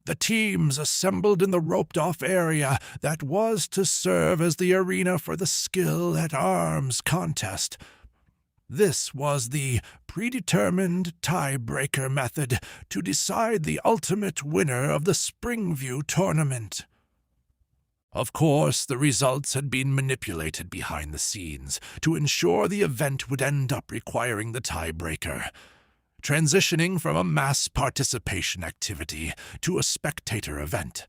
The teams assembled in the roped-off area that was to serve as the arena for the skill at arms contest. This was the predetermined tiebreaker method to decide the ultimate winner of the Springview tournament. Of course, the results had been manipulated behind the scenes to ensure the event would end up requiring the tiebreaker, transitioning from a mass participation activity to a spectator event.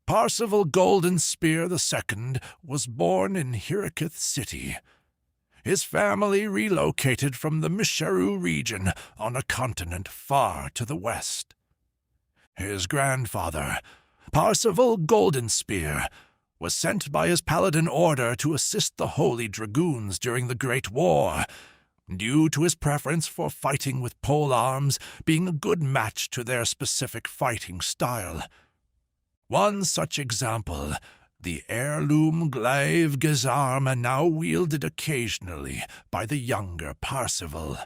Parsival Golden Spear II was born in Hirikith City. His family relocated from the Misharu region on a continent far to the west. His grandfather, Parsival Golden Spear, was sent by his paladin order to assist the Holy Dragoons during the Great War, due to his preference for fighting with polearms being a good match to their specific fighting style. One such example, the heirloom glaive Gizarma, now wielded occasionally by the younger Parsival.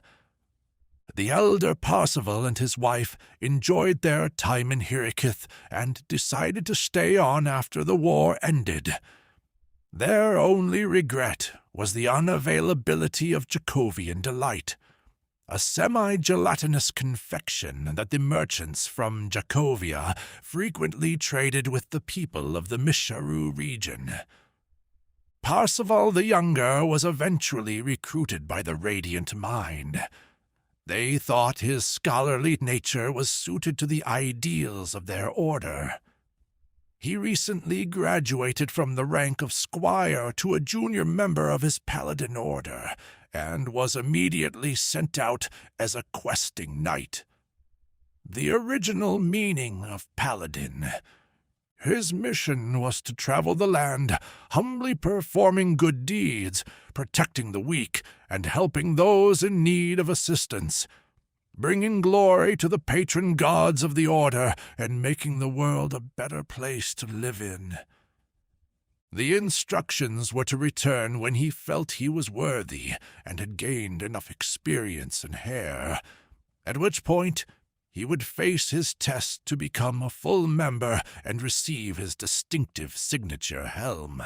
The elder Parsival and his wife enjoyed their time in Hirikith and decided to stay on after the war ended. Their only regret was the unavailability of Jacovian Delight, a semi-gelatinous confection that the merchants from Jacovia frequently traded with the people of the Misharu region. Parsival the Younger was eventually recruited by the Radiant Mind. They thought his scholarly nature was suited to the ideals of their order. He recently graduated from the rank of squire to a junior member of his paladin order, and was immediately sent out as a questing knight. The original meaning of paladin. His mission was to travel the land, humbly performing good deeds, protecting the weak, and helping those in need of assistance, bringing glory to the patron gods of the order, and making the world a better place to live in. The instructions were to return when he felt he was worthy and had gained enough experience and hair, at which point he would face his test to become a full member and receive his distinctive signature helm.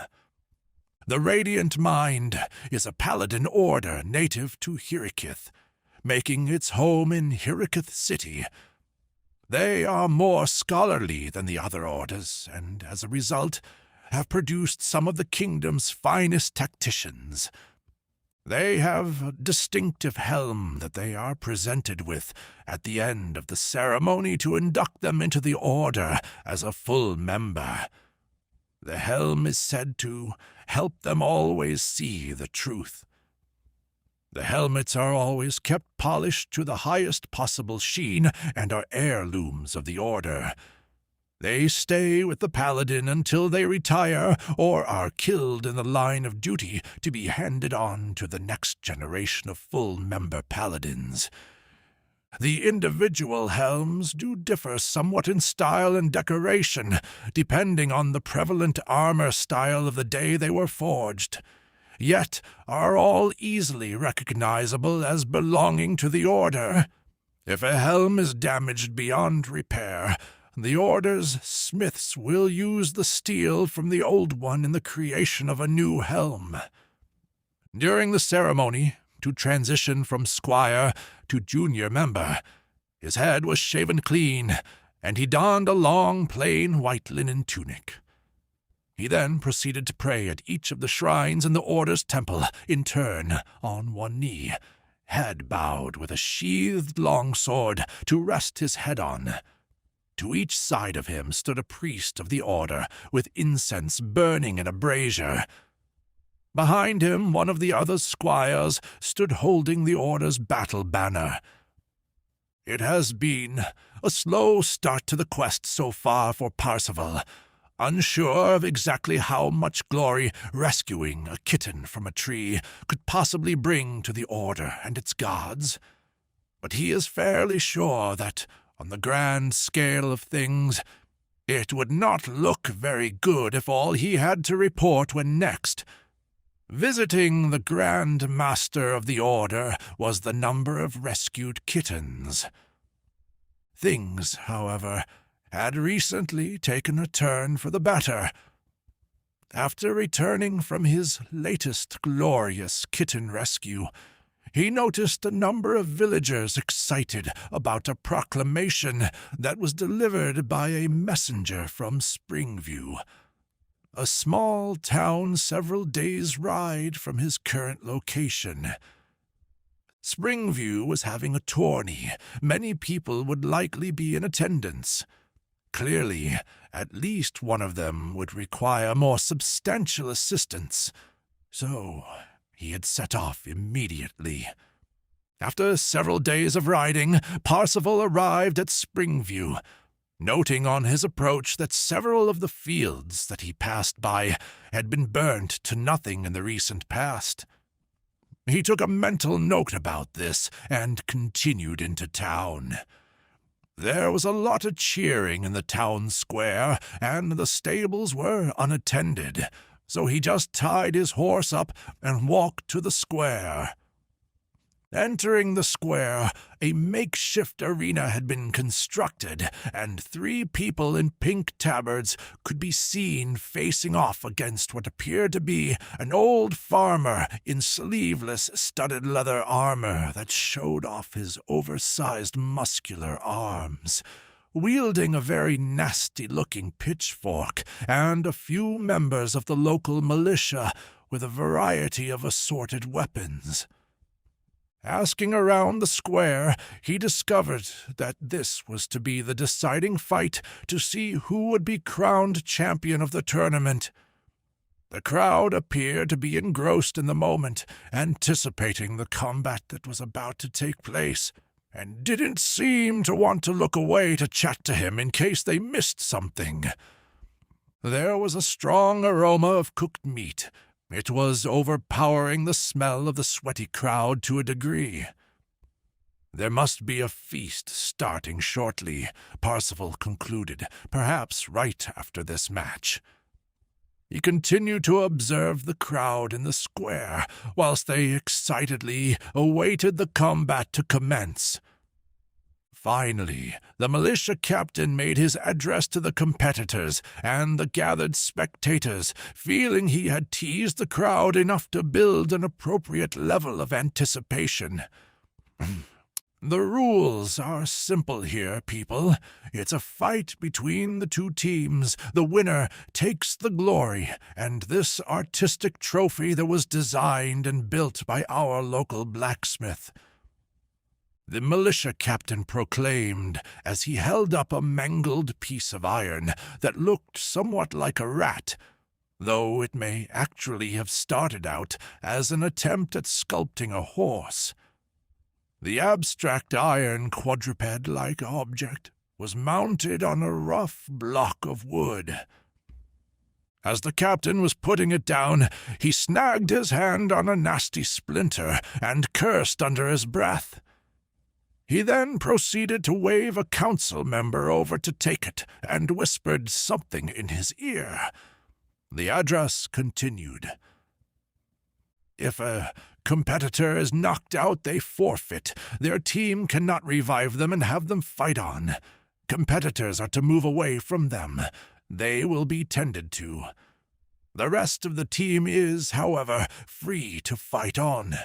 The Radiant Mind is a paladin order native to Hirikith, making its home in Hirikith City. They are more scholarly than the other orders, and as a result, have produced some of the kingdom's finest tacticians. They have a distinctive helm that they are presented with at the end of the ceremony to induct them into the order as a full member. The helm is said to help them always see the truth. The helmets are always kept polished to the highest possible sheen and are heirlooms of the order. They stay with the paladin until they retire or are killed in the line of duty to be handed on to the next generation of full-member paladins. The individual helms do differ somewhat in style and decoration, depending on the prevalent armor style of the day they were forged, yet are all easily recognizable as belonging to the order. If a helm is damaged beyond repair, the Order's smiths will use the steel from the old one in the creation of a new helm. During the ceremony, to transition from squire to junior member, his head was shaven clean, and he donned a long, plain white linen tunic. He then proceeded to pray at each of the shrines in the Order's temple, in turn, on one knee, head bowed with a sheathed longsword to rest his head on. To each side of him stood a priest of the order, with incense burning in a brazier. Behind him, one of the other squires stood holding the order's battle banner. It has been a slow start to the quest so far for Parsival, unsure of exactly how much glory rescuing a kitten from a tree could possibly bring to the order and its gods. But he is fairly sure that, on the grand scale of things, it would not look very good if all he had to report when next visiting the Grand Master of the Order was the number of rescued kittens. Things, however, had recently taken a turn for the better. After returning from his latest glorious kitten rescue, he noticed a number of villagers excited about a proclamation that was delivered by a messenger from Springview, a small town several days' ride from his current location. Springview was having a tourney. Many people would likely be in attendance. Clearly, at least one of them would require more substantial assistance, so he had set off immediately. After several days of riding, Parsifal arrived at Springview, noting on his approach that several of the fields that he passed by had been burnt to nothing in the recent past. He took a mental note about this and continued into town. There was a lot of cheering in the town square, and the stables were unattended, so he just tied his horse up and walked to the square. Entering the square, a makeshift arena had been constructed, and 3 people in pink tabards could be seen facing off against what appeared to be an old farmer in sleeveless studded leather armor that showed off his oversized muscular arms, wielding a very nasty-looking pitchfork, and a few members of the local militia with a variety of assorted weapons. Asking around the square, he discovered that this was to be the deciding fight to see who would be crowned champion of the tournament. The crowd appeared to be engrossed in the moment, anticipating the combat that was about to take place, and didn't seem to want to look away to chat to him in case they missed something. There was a strong aroma of cooked meat. It was overpowering the smell of the sweaty crowd to a degree. There must be a feast starting shortly, Parsifal concluded, perhaps right after this match. He continued to observe the crowd in the square, whilst they excitedly awaited the combat to commence. Finally, the militia captain made his address to the competitors and the gathered spectators, feeling he had teased the crowd enough to build an appropriate level of anticipation. The rules are simple here, people. It's a fight between the 2 teams. The winner takes the glory, and this artistic trophy that was designed and built by our local blacksmith. The militia captain proclaimed as he held up a mangled piece of iron that looked somewhat like a rat, though it may actually have started out as an attempt at sculpting a horse. The abstract iron quadruped-like object was mounted on a rough block of wood. As the captain was putting it down, he snagged his hand on a nasty splinter and cursed under his breath. He then proceeded to wave a council member over to take it and whispered something in his ear. The address continued. If a competitor is knocked out, they forfeit. Their team cannot revive them and have them fight on. Competitors are to move away from them. They will be tended to. The rest of the team is, however, free to fight on.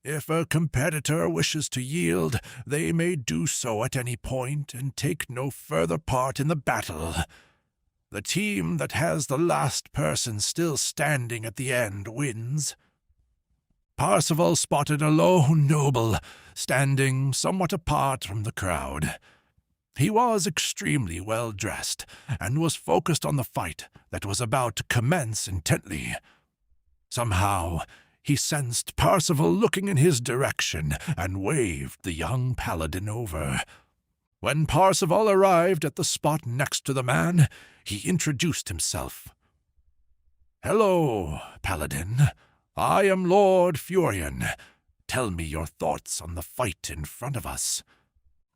If a competitor wishes to yield, they may do so at any point and take no further part in the battle. The team that has the last person still standing at the end wins. Parsifal spotted a lone noble, standing somewhat apart from the crowd. He was extremely well dressed, and was focused on the fight that was about to commence intently. Somehow, he sensed Parsifal looking in his direction and waved the young paladin over. When Parsifal arrived at the spot next to the man, he introduced himself. "Hello, paladin. I am Lord Furion. Tell me your thoughts on the fight in front of us."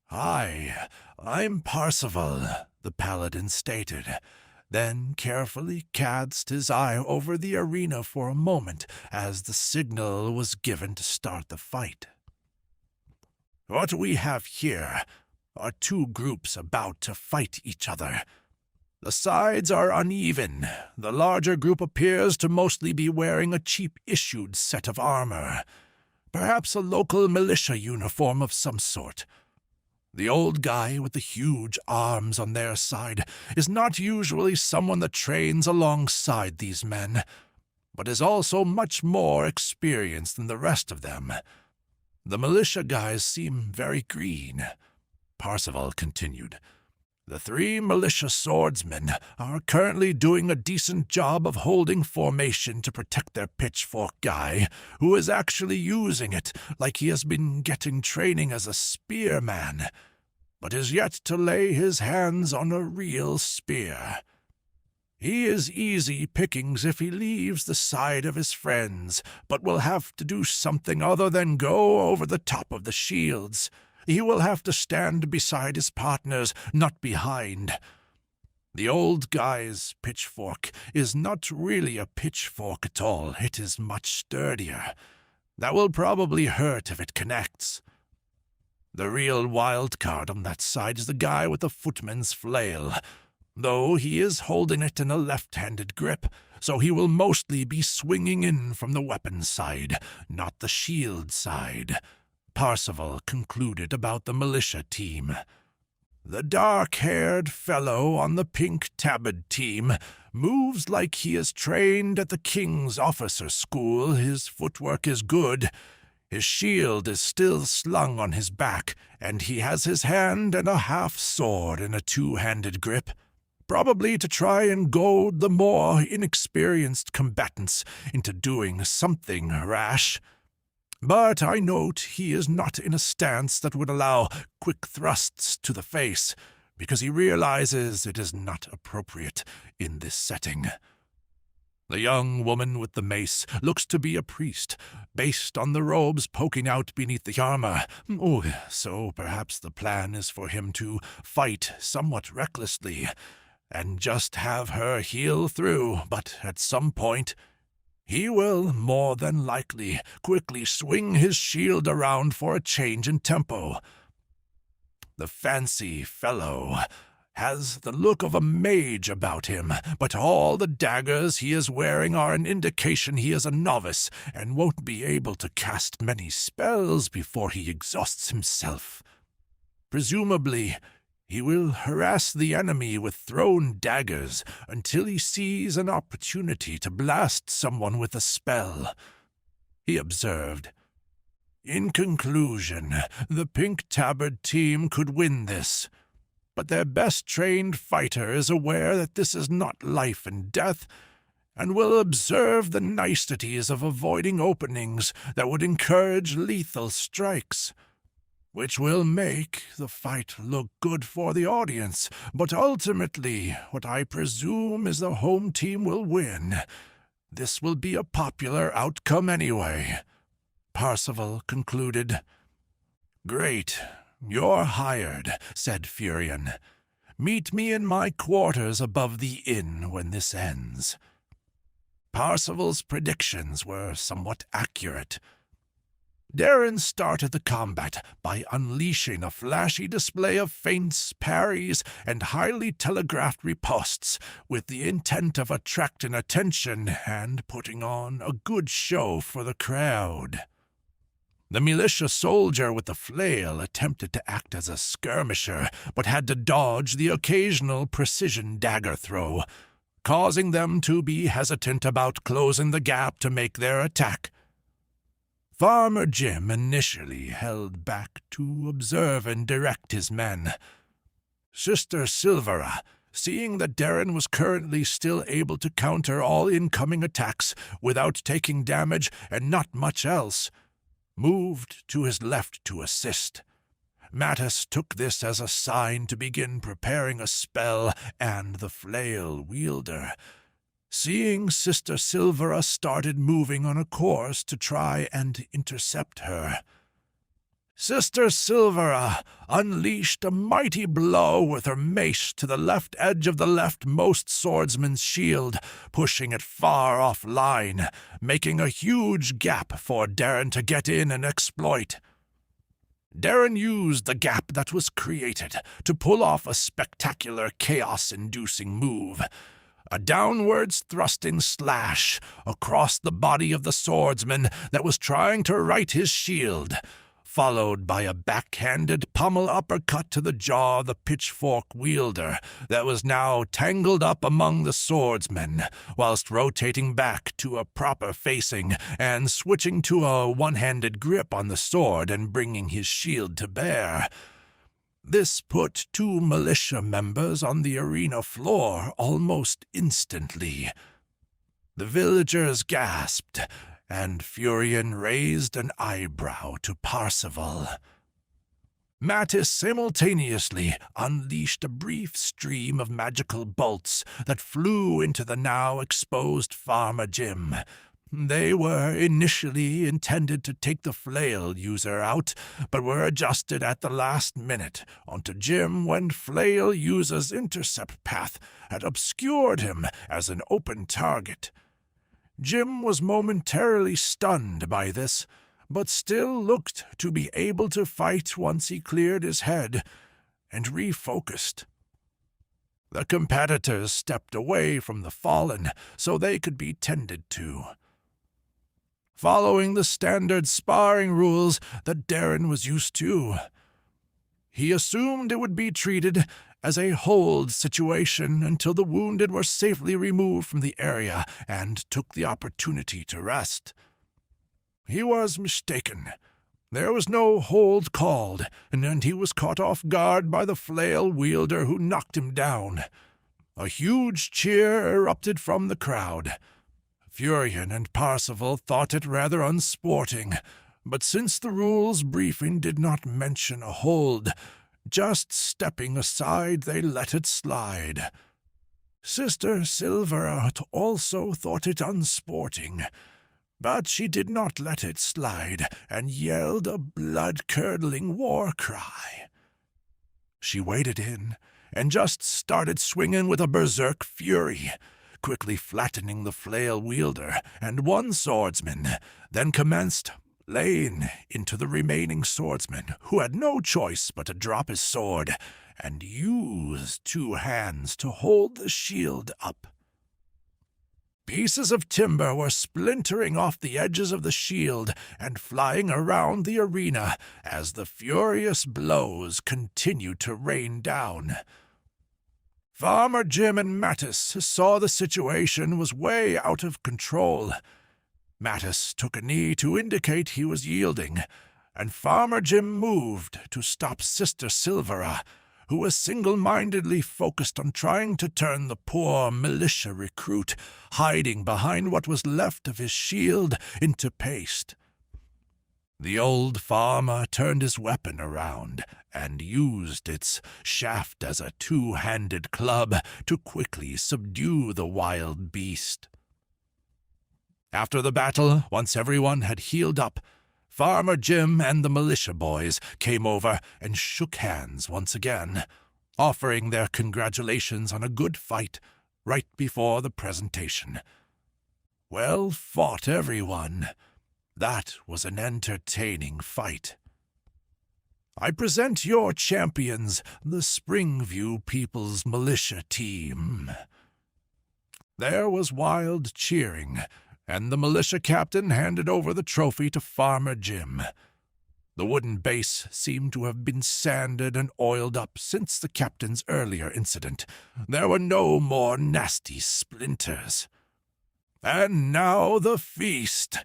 "Hi, I'm Parsifal," the paladin stated, then carefully cast his eye over the arena for a moment as the signal was given to start the fight. "What we have here are two groups about to fight each other. The sides are uneven. The larger group appears to mostly be wearing a cheap-issued set of armor, perhaps a local militia uniform of some sort. The old guy with the huge arms on their side is not usually someone that trains alongside these men, but is also much more experienced than the rest of them. The militia guys seem very green. Parsival continued. The three militia swordsmen are currently doing a decent job of holding formation to protect their pitchfork guy, who is actually using it like he has been getting training as a spearman, but is yet to lay his hands on a real spear. He is easy pickings if he leaves the side of his friends, but will have to do something other than go over the top of the shields. He will have to stand beside his partners, not behind. The old guy's pitchfork is not really a pitchfork at all. It is much sturdier. That will probably hurt if it connects. The real wild card on that side is the guy with the footman's flail, though he is holding it in a left-handed grip, so he will mostly be swinging in from the weapon side, not the shield side. Parsival concluded about the militia team. The dark-haired fellow on the pink-tabard team moves like he is trained at the King's officer school. His footwork is good. His shield is still slung on his back, and he has his hand and a half-sword in a two-handed grip, probably to try and goad the more inexperienced combatants into doing something rash. But I note he is not in a stance that would allow quick thrusts to the face, because he realizes it is not appropriate in this setting. The young woman with the mace looks to be a priest, based on the robes poking out beneath the armor. Oh, so perhaps the plan is for him to fight somewhat recklessly, and just have her heal through, but at some point he will, more than likely, quickly swing his shield around for a change in tempo. The fancy fellow has the look of a mage about him, but all the daggers he is wearing are an indication he is a novice and won't be able to cast many spells before he exhausts himself. Presumably, he will harass the enemy with thrown daggers until he sees an opportunity to blast someone with a spell. He observed. In conclusion, the pink-tabard team could win this, but their best-trained fighter is aware that this is not life and death, and will observe the niceties of avoiding openings that would encourage lethal strikes, which will make the fight look good for the audience, but ultimately, what I presume is the home team will win. This will be a popular outcome anyway. Parsival concluded. Great. You're hired, said Furion. Meet me in my quarters above the inn when this ends. Parsival's predictions were somewhat accurate. Darren started the combat by unleashing a flashy display of feints, parries, and highly telegraphed ripostes with the intent of attracting attention and putting on a good show for the crowd. The militia soldier with the flail attempted to act as a skirmisher, but had to dodge the occasional precision dagger throw, causing them to be hesitant about closing the gap to make their attack. Farmer Jim initially held back to observe and direct his men. Sister Silvera, seeing that Darren was currently still able to counter all incoming attacks without taking damage and not much else, moved to his left to assist. Mattis took this as a sign to begin preparing a spell and the flail wielder. Seeing Sister Silvera started moving on a course to try and intercept her. Sister Silvera unleashed a mighty blow with her mace to the left edge of the leftmost swordsman's shield, pushing it far offline, making a huge gap for Darren to get in and exploit. Darren used the gap that was created to pull off a spectacular chaos-inducing move. A downwards thrusting slash across the body of the swordsman that was trying to right his shield, followed by a backhanded pommel uppercut to the jaw of the pitchfork wielder that was now tangled up among the swordsmen, whilst rotating back to a proper facing and switching to a one-handed grip on the sword and bringing his shield to bear. This put 2 militia members on the arena floor almost instantly. The villagers gasped, and Furion raised an eyebrow to Parsifal. Mattis simultaneously unleashed a brief stream of magical bolts that flew into the now exposed Farmer Jim. They were initially intended to take the flail user out, but were adjusted at the last minute onto Jim when flail user's intercept path had obscured him as an open target. Jim was momentarily stunned by this, but still looked to be able to fight once he cleared his head and refocused. The competitors stepped away from the fallen so they could be tended to. Following the standard sparring rules that Darren was used to, he assumed it would be treated as a hold situation until the wounded were safely removed from the area and took the opportunity to rest. He was mistaken. There was no hold called, and he was caught off guard by the flail wielder who knocked him down. A huge cheer erupted from the crowd. Furion and Parsifal thought it rather unsporting, but since the rules briefing did not mention a hold, just stepping aside they let it slide. Sister Silvera also thought it unsporting, but she did not let it slide and yelled a blood-curdling war cry. She waded in and just started swinging with a berserk fury, quickly flattening the flail wielder and one swordsman, then commenced laying into the remaining swordsman, who had no choice but to drop his sword and use 2 hands to hold the shield up. Pieces of timber were splintering off the edges of the shield and flying around the arena as the furious blows continued to rain down. Farmer Jim and Mattis saw the situation was way out of control. Mattis took a knee to indicate he was yielding, and Farmer Jim moved to stop Sister Silvera, who was single-mindedly focused on trying to turn the poor militia recruit, hiding behind what was left of his shield, into paste. The old farmer turned his weapon around and used its shaft as a 2-handed club to quickly subdue the wild beast. After the battle, once everyone had healed up, Farmer Jim and the militia boys came over and shook hands once again, offering their congratulations on a good fight right before the presentation. Well fought, everyone. That was an entertaining fight. I present your champions, the Springview People's Militia Team. There was wild cheering, and the militia captain handed over the trophy to Farmer Jim. The wooden base seemed to have been sanded and oiled up since the captain's earlier incident. There were no more nasty splinters. "And now the feast,"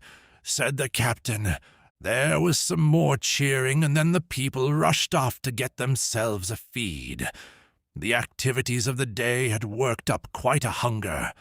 said the captain. There was some more cheering, and then the people rushed off to get themselves a feed. The activities of the day had worked up quite a hunger.